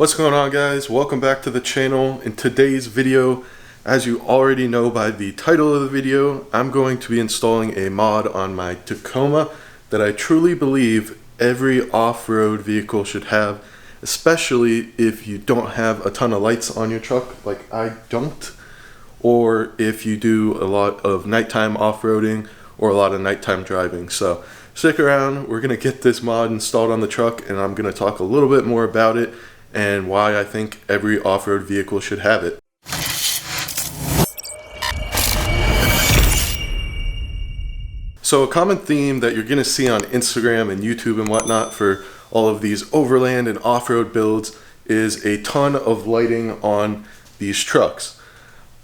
What's going on, guys? Welcome back to the channel. In today's video, as you already know by the title of the video, I'm going to be installing a mod on my Tacoma that I truly believe every off-road vehicle should have, especially if you don't have a ton of lights on your truck like I don't, or if you do a lot of nighttime off-roading or a lot of nighttime driving. So stick around, we're going to get this mod installed on the truck and I'm going to talk a little bit more about it and why I think every off-road vehicle should have it. So a common theme that you're going to see on Instagram and YouTube and whatnot for all of these overland and off-road builds is a ton of lighting on these trucks.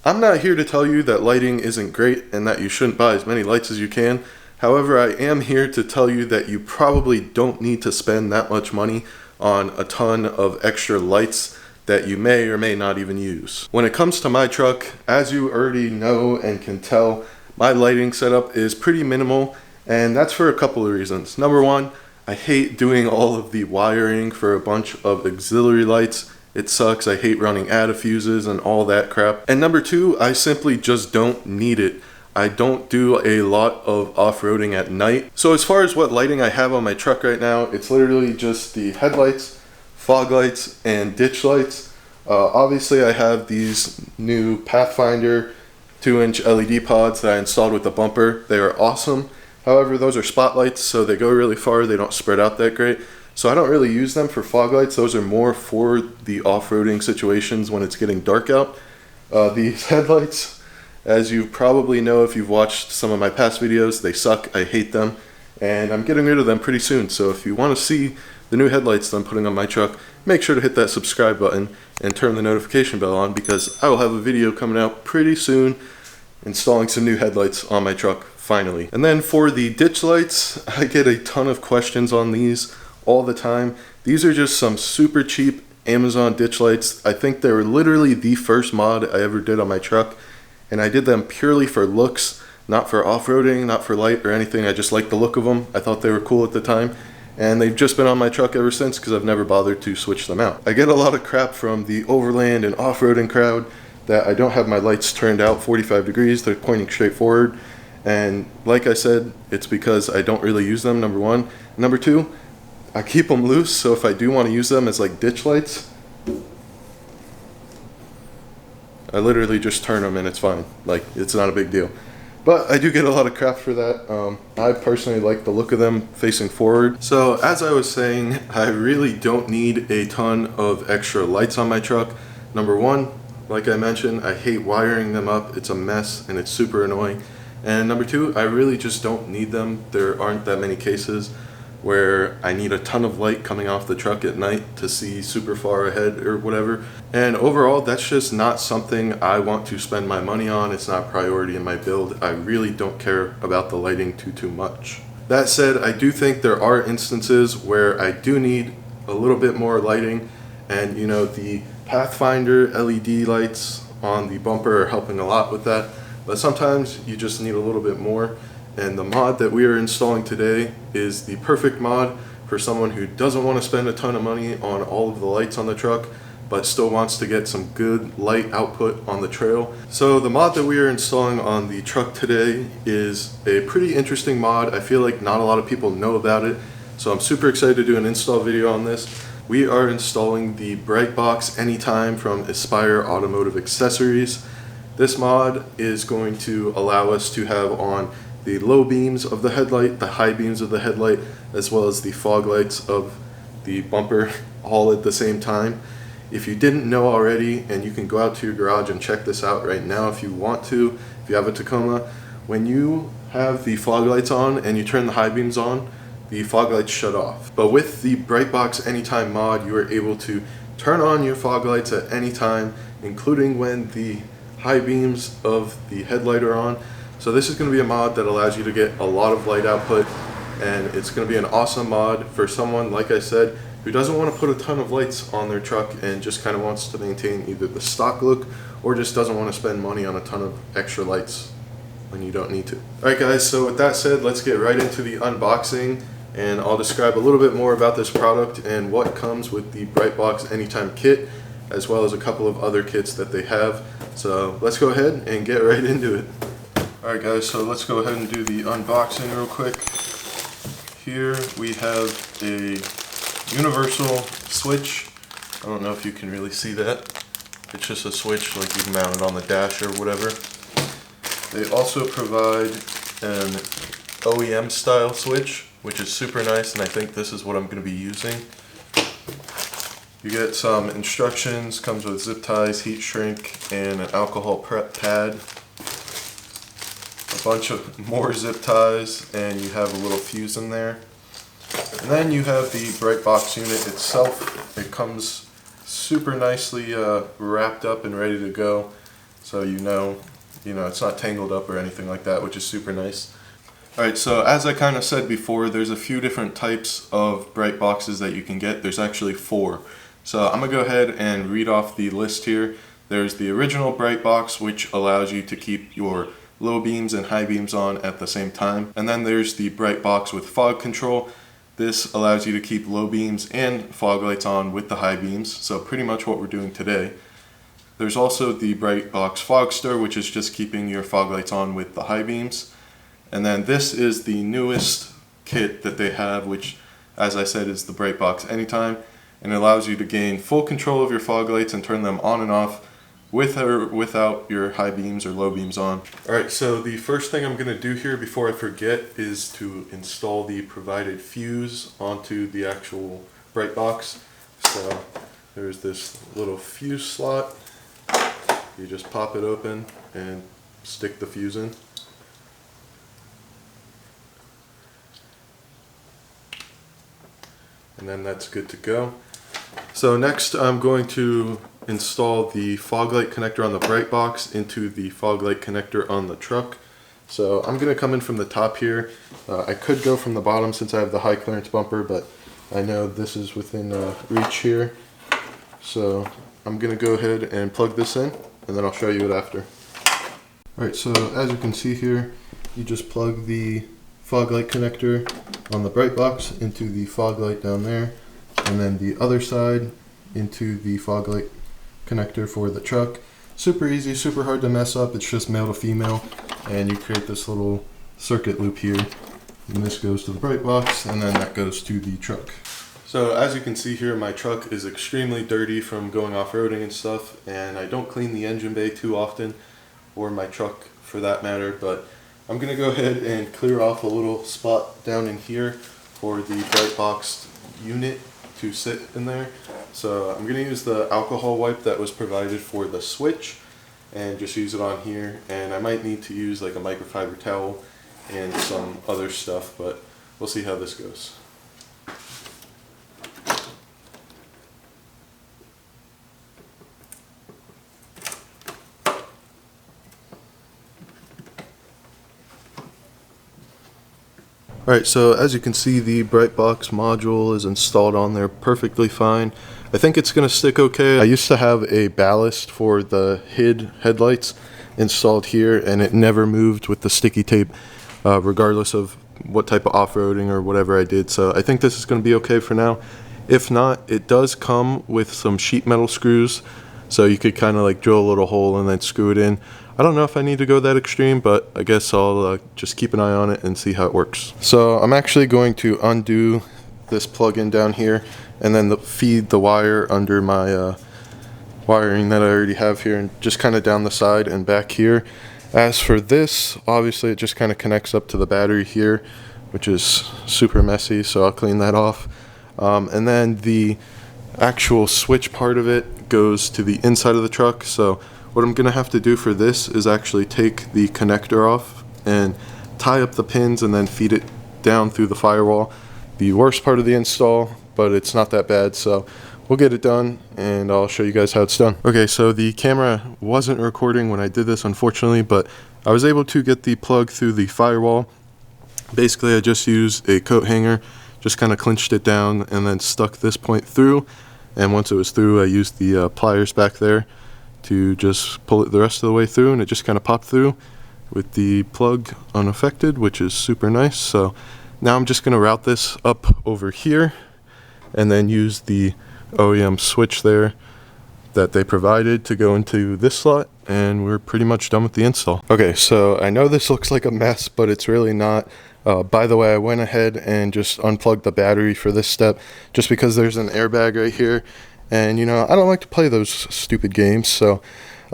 I'm not here to tell you that lighting isn't great and that you shouldn't buy as many lights as you can. However, I am here to tell you that you probably don't need to spend that much money on a ton of extra lights that you may or may not even use. When it comes to my truck, as you already know and can tell, my lighting setup is pretty minimal, and that's for a couple of reasons. Number one, I hate doing all of the wiring for a bunch of auxiliary lights. It sucks. I hate running ADA fuses and all that crap. And number two, I simply just don't need it. I don't do a lot of off-roading at night. So as far as what lighting I have on my truck right now, it's literally just the headlights, fog lights, and ditch lights. Obviously I have these new Pathfinder 2-inch LED pods that I installed with the bumper. They are awesome. However, those are spotlights, so they go really far. They don't spread out that great. So I don't really use them for fog lights. Those are more for the off-roading situations when it's getting dark out. These headlights, as you probably know if you've watched some of my past videos, they suck. I hate them, and I'm getting rid of them pretty soon. So if you want to see the new headlights that I'm putting on my truck, make sure to hit that subscribe button and turn the notification bell on, because I will have a video coming out pretty soon installing some new headlights on my truck finally. And then for the ditch lights, I get a ton of questions on these all the time. These are just some super cheap Amazon ditch lights. I think they were literally the first mod I ever did on my truck, and I did them purely for looks, not for off-roading, not for light or anything. I just liked the look of them. I thought they were cool at the time, and they've just been on my truck ever since because I've never bothered to switch them out. I get a lot of crap from the overland and off-roading crowd that I don't have my lights turned out 45 degrees. They're pointing straight forward, and like I said, it's because I don't really use them, number one. Number two, I keep them loose, so if I do want to use them as like ditch lights, I literally just turn them and it's fine. Like, it's not a big deal. But I do get a lot of crap for that. I personally like the look of them facing forward. So as I was saying, I really don't need a ton of extra lights on my truck. Number one, like I mentioned, I hate wiring them up. It's a mess and it's super annoying. And number two, I really just don't need them. There aren't that many cases where I need a ton of light coming off the truck at night to see super far ahead or whatever. And overall, that's just not something I want to spend my money on. It's not a priority in my build. I really don't care about the lighting too much. That said, I do think there are instances where I do need a little bit more lighting, and you know, the Pathfinder LED lights on the bumper are helping a lot with that, but sometimes you just need a little bit more. And the mod that we are installing today is the perfect mod for someone who doesn't want to spend a ton of money on all of the lights on the truck, but still wants to get some good light output on the trail. So the mod that we are installing on the truck today is a pretty interesting mod. I feel like not a lot of people know about it, so I'm super excited to do an install video on this. We are installing the BriteBox Anytime from Aspire Automotive Accessories. This mod is going to allow us to have on the low beams of the headlight, the high beams of the headlight, as well as the fog lights of the bumper all at the same time. If you didn't know already, and you can go out to your garage and check this out right now if you want to, if you have a Tacoma, when you have the fog lights on and you turn the high beams on, the fog lights shut off. But with the BriteBox Anytime mod, you are able to turn on your fog lights at any time, including when the high beams of the headlight are on. So this is going to be a mod that allows you to get a lot of light output, and it's going to be an awesome mod for someone, like I said, who doesn't want to put a ton of lights on their truck and just kind of wants to maintain either the stock look or just doesn't want to spend money on a ton of extra lights when you don't need to. Alright guys, so with that said, let's get right into the unboxing. and I'll describe a little bit more about this product and what comes with the BriteBox Anytime kit, as well as a couple of other kits that they have. So let's go ahead and get right into it. Alright guys, so let's go ahead and do the unboxing real quick. Here we have a universal switch. I don't know if you can really see that. It's just a switch, like you can mount it on the dash or whatever. They also provide an OEM style switch, which is super nice, and I think this is what I'm going to be using. You get some instructions, comes with zip ties, heat shrink, and an alcohol prep pad. A bunch of more zip ties, and you have a little fuse in there. And then you have the BriteBox unit itself. It comes super nicely wrapped up and ready to go, so you know it's not tangled up or anything like that, which is super nice. Alright, so as I kind of said before, there's a few different types of BriteBoxes that you can get. There's actually 4. So I'm going to go ahead and read off the list here. There's the original BriteBox, which allows you to keep your low beams and high beams on at the same time. And then there's the BriteBox with fog control. This allows you to keep low beams and fog lights on with the high beams, so pretty much what we're doing today. There's also the BriteBox Fogster, which is just keeping your fog lights on with the high beams. And then this is the newest kit that they have, which, as I said, is the BriteBox Anytime, and it allows you to gain full control of your fog lights and turn them on and off with or without your high beams or low beams on. Alright, so the first thing I'm going to do here before I forget is to install the provided fuse onto the actual BriteBox. So there's this little fuse slot. You just pop it open and stick the fuse in. And then that's good to go. So next I'm going to install the fog light connector on the BriteBox into the fog light connector on the truck. So I'm going to come in from the top here. I could go from the bottom since I have the high clearance bumper, but I know this is within reach here. So I'm going to go ahead and plug this in, and then I'll show you it after. Alright, so as you can see here, you just plug the fog light connector on the BriteBox into the fog light down there, and then the other side into the fog light connector for the truck. Super easy, super hard to mess up. It's just male to female, and you create this little circuit loop here, and this goes to the BriteBox, and then that goes to the truck. So as you can see here, my truck is extremely dirty from going off-roading and stuff, and I don't clean the engine bay too often, or my truck for that matter, but I'm going to go ahead and clear off a little spot down in here for the BriteBox unit to sit in there. So I'm going to use the alcohol wipe that was provided for the switch and just use it on here, and I might need to use like a microfiber towel and some other stuff, but we'll see how this goes. Alright, so as you can see, the BriteBox module is installed on there perfectly fine. I think it's going to stick okay. I used to have a ballast for the HID headlights installed here, and it never moved with the sticky tape, regardless of what type of off-roading or whatever I did. So I think this is going to be okay for now. If not, it does come with some sheet metal screws, so you could kind of like drill a little hole and then screw it in. I don't know if I need to go that extreme, but I guess I'll just keep an eye on it and see how it works. So I'm actually going to undo this plug-in down here and then feed the wire under my wiring that I already have here, and just kind of down the side and back here. As for this, obviously it just kind of connects up to the battery here, which is super messy, so I'll clean that off. And then the actual switch part of it goes to the inside of the truck. So what I'm going to have to do for this is actually take the connector off and tie up the pins and then feed it down through the firewall. The worst part of the install, but it's not that bad, so we'll get it done and I'll show you guys how it's done. Okay, so the camera wasn't recording when I did this, unfortunately, but I was able to get the plug through the firewall. Basically, I just used a coat hanger, just kind of clinched it down and then stuck this point through, and once it was through, I used the pliers back there to just pull it the rest of the way through, and it just kind of popped through with the plug unaffected, which is super nice. So Now I'm just going to route this up over here and then use the OEM switch there that they provided to go into this slot, and we're pretty much done with the install. Okay, so I know this looks like a mess, but it's really not. By the way, I went ahead and just unplugged the battery for this step just because there's an airbag right here, and you know, I don't like to play those stupid games. So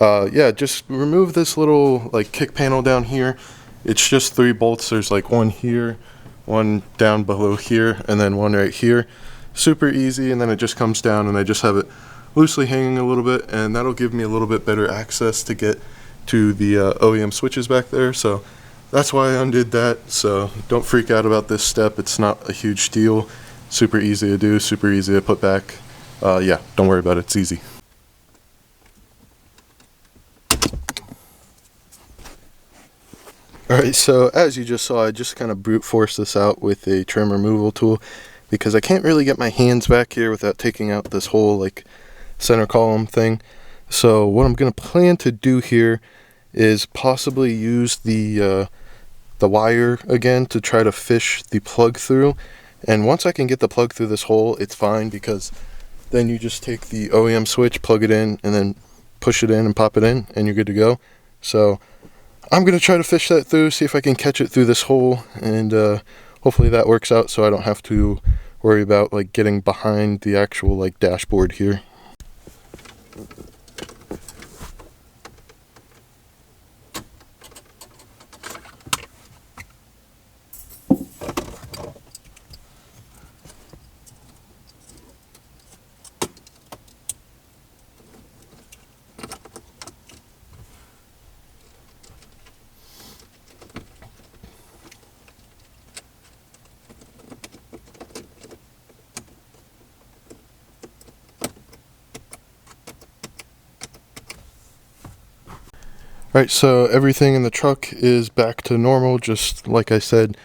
yeah, just remove this little like kick panel down here. It's just 3 bolts. There's like one here, one down below here, and then one right here. Super easy, and then it just comes down, and I just have it loosely hanging a little bit, and that'll give me a little bit better access to get to the OEM switches back there. So that's why I undid that. So don't freak out about this step. It's not a huge deal. Super easy to do, super easy to put back. Yeah, don't worry about it. It's easy. Alright, so as you just saw, I just kind of brute forced this out with a trim removal tool because I can't really get my hands back here without taking out this whole like center column thing. So what I'm going to plan to do here is possibly use the wire again to try to fish the plug through. And once I can get the plug through this hole, it's fine, because then you just take the OEM switch, plug it in, and then push it in and pop it in, and you're good to go. So I'm going to try to fish that through, see if I can catch it through this hole, and hopefully that works out so I don't have to worry about like getting behind the actual like dashboard here. Alright, so everything in the truck is back to normal. Just like I said,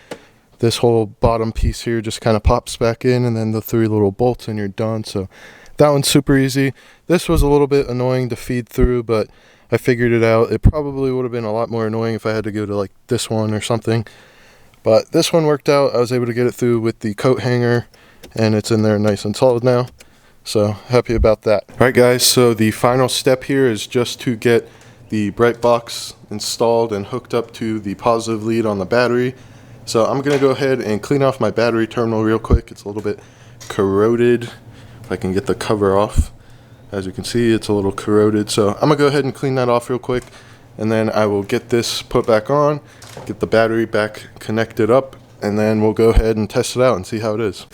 this whole bottom piece here just kind of pops back in, and then the 3 little bolts, and you're done. So that one's super easy. This was a little bit annoying to feed through, but I figured it out. It probably would have been a lot more annoying if I had to go to like this one or something. But this one worked out. I was able to get it through with the coat hanger, and it's in there nice and solid now. So happy about that. Alright guys, so the final step here is just to get the BriteBox installed and hooked up to the positive lead on the battery. So I'm going to go ahead and clean off my battery terminal real quick. It's a little bit corroded. If I can get the cover off. As you can see, it's a little corroded. So I'm going to go ahead and clean that off real quick, and then I will get this put back on, get the battery back connected up, and then we'll go ahead and test it out and see how it is.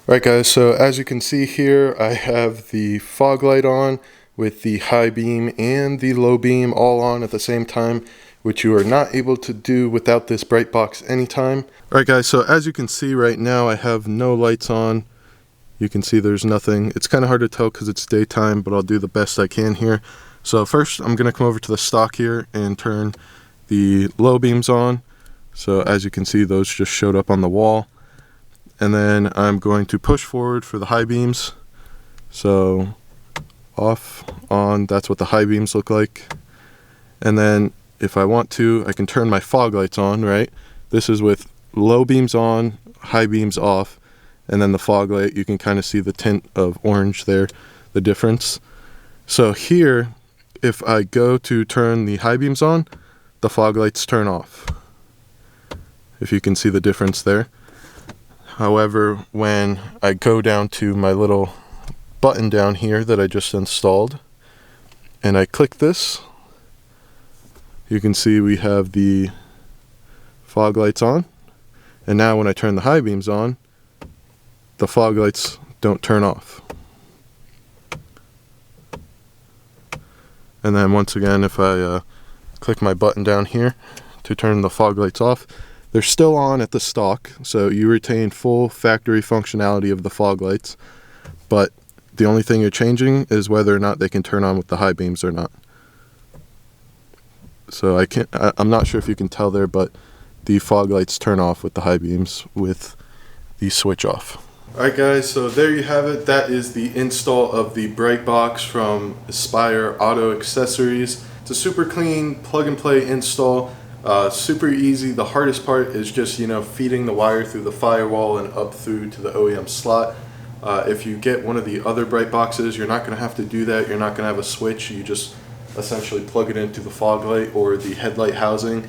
Alright guys, so as you can see here, I have the fog light on with the high beam and the low beam all on at the same time, which you are not able to do without this BriteBox Anytime. Alright guys, so as you can see right now, I have no lights on. You can see there's nothing. It's kind of hard to tell because it's daytime, but I'll do the best I can here. So first, I'm going to come over to the stock here and turn the low beams on. So as you can see, those just showed up on the wall. And then I'm going to push forward for the high beams. So off, on, that's what the high beams look like. And then if I want to, I can turn my fog lights on, right? This is with low beams on, high beams off, and then the fog light, you can kind of see the tint of orange there, the difference. So here, if I go to turn the high beams on, the fog lights turn off. If you can see the difference there. However, when I go down to my little button down here that I just installed, and I click this, you can see we have the fog lights on. And now when I turn the high beams on, the fog lights don't turn off. And then once again, if I click my button down here to turn the fog lights off, they're still on at the stock, so you retain full factory functionality of the fog lights, but the only thing you're changing is whether or not they can turn on with the high beams or not. So I'm not sure if you can tell there, but the fog lights turn off with the high beams with the switch off. Alright guys, so there you have it. That is the install of the BriteBox from Aspire Auto Accessories. It's a super clean plug and play install, super easy. The hardest part is just, feeding the wire through the firewall and up through to the OEM slot. If you get one of the other BriteBoxes, you're not going to have to do that. You're not going to have a switch. You just essentially plug it into the fog light or the headlight housing,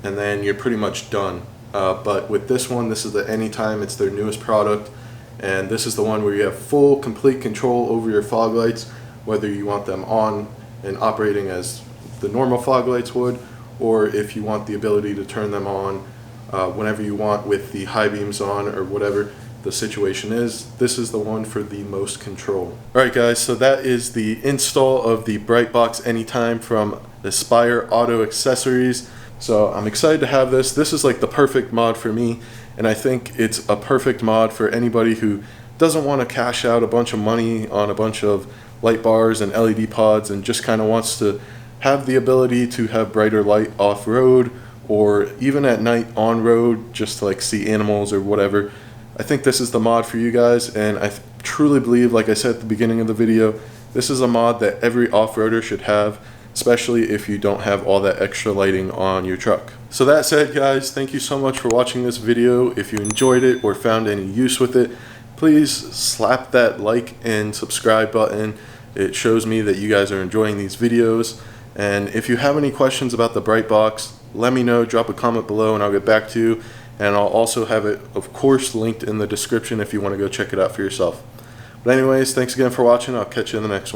and then you're pretty much done. But with this one, this is the Anytime. It's their newest product, and this is the one where you have full, complete control over your fog lights, whether you want them on and operating as the normal fog lights would, or if you want the ability to turn them on whenever you want with the high beams on or whatever the situation is. This is the one for the most control. Alright guys, so that is the install of the BriteBox Anytime from Aspire Auto Accessories. So I'm excited to have this. This is like the perfect mod for me, and I think it's a perfect mod for anybody who doesn't want to cash out a bunch of money on a bunch of light bars and LED pods and just kind of wants to have the ability to have brighter light off-road or even at night on-road just to like see animals or whatever. I think this is the mod for you guys, and I truly believe, like I said at the beginning of the video, this is a mod that every off-roader should have, especially if you don't have all that extra lighting on your truck. So that said guys, thank you so much for watching this video. If you enjoyed it or found any use with it, please slap that like and subscribe button. It shows me that you guys are enjoying these videos. And if you have any questions about the BriteBox, let me know, drop a comment below and I'll get back to you. And I'll also have it, of course, linked in the description if you want to go check it out for yourself. But anyways, thanks again for watching. I'll catch you in the next one.